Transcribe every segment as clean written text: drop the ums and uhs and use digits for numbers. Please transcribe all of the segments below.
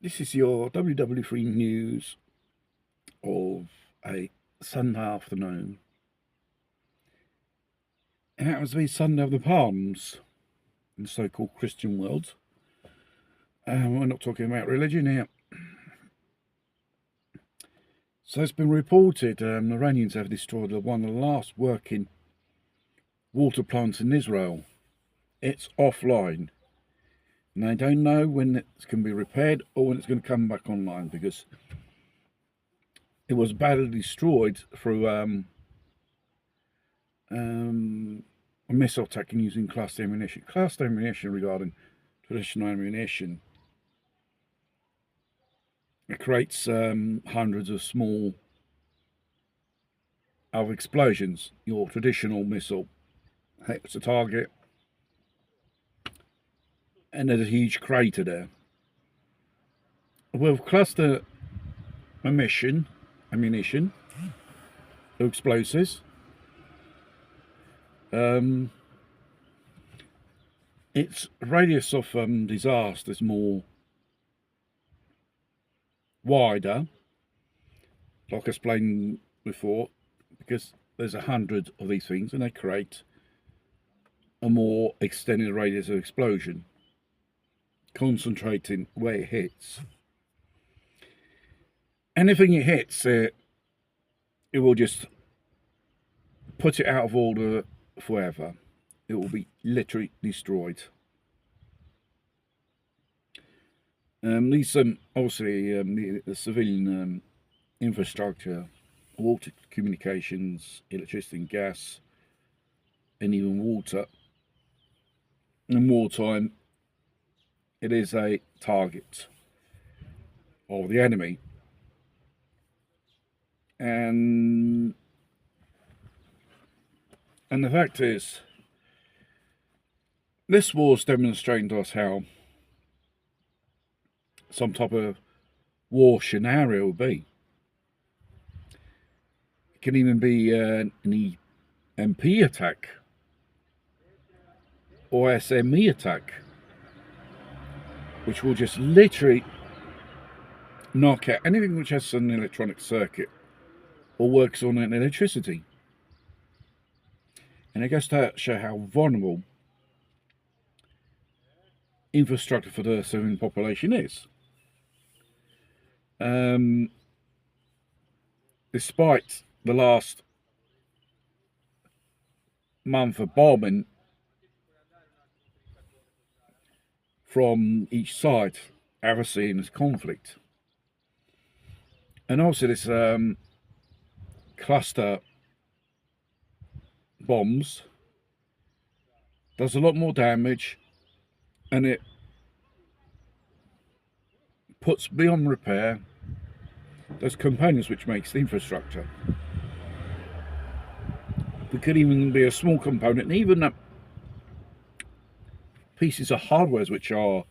This is your WW3 news of a Sunday afternoon. It happens to be Sunday of the Palms in the so-called Christian world. We're not talking about religion here. So it's been reported the Iranians have destroyed one of the last working water plants in Israel. It's offline. And they don't know when it's going to be repaired or when it's going to come back online, because it was badly destroyed through a missile attack using cluster ammunition. Cluster ammunition, regarding traditional ammunition, it creates hundreds of small explosions. Your traditional missile hits a target and there's a huge crater there. With cluster ammunition, explosives, its radius of disaster is more wider, like I explained before, because there's 100 of these things and they create a more extended radius of explosion, concentrating where it hits. Anything it hits, it will just put it out of order forever. It will be literally destroyed. These obviously the civilian infrastructure, water, communications, electricity and gas, and even water. In wartime, it is a target of the enemy. And the fact is, this war's demonstrating to us how some type of war scenario will be. It can even be an EMP attack or SME attack, which will just literally knock out anything which has an electronic circuit or works on an electricity. And it goes to show how vulnerable infrastructure for the civilian population is. Despite the last month of bombing from each side, ever seen this conflict, and also this cluster bombs does a lot more damage, and it puts beyond repair those components which makes the infrastructure. It could even be a small component, and even pieces of hardware which are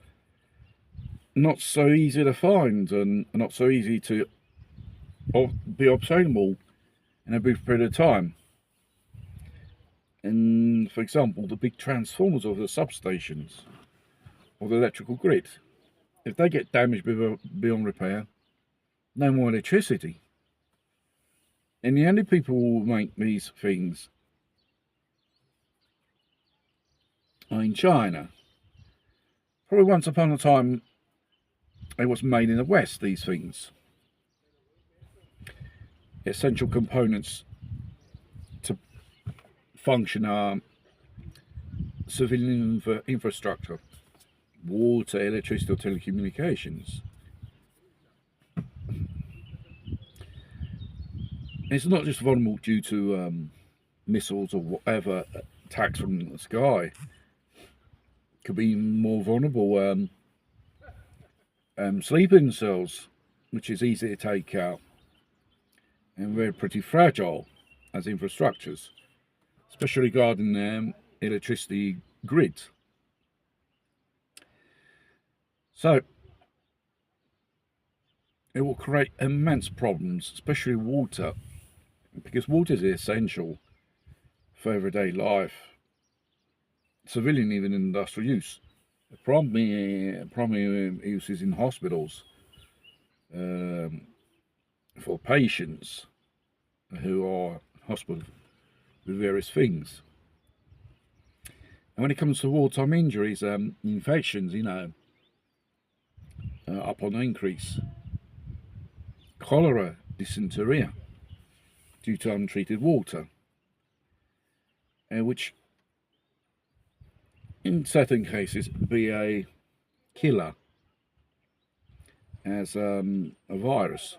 not so easy to find and not so easy to be obtainable in a brief period of time. And for example, the big transformers of the substations or the electrical grid, if they get damaged beyond repair, no more electricity. And the only people who will make these things are in China. Probably once upon a time it was made in the West, these things. Essential components to function are civilian infrastructure, water, electricity or telecommunications. It's not just vulnerable due to missiles or whatever attacks from the sky. It could be more vulnerable sleeping cells, which is easy to take out, and they're pretty fragile as infrastructures, especially regarding electricity grid. So it will create immense problems, especially water, because water is essential for everyday life, civilian, even industrial use. The primary use is in hospitals for patients who are in hospital with various things. And when it comes to wartime injuries, infections, you know, up on the increase. Cholera, dysentery, due to untreated water, which in certain cases be a killer as a virus.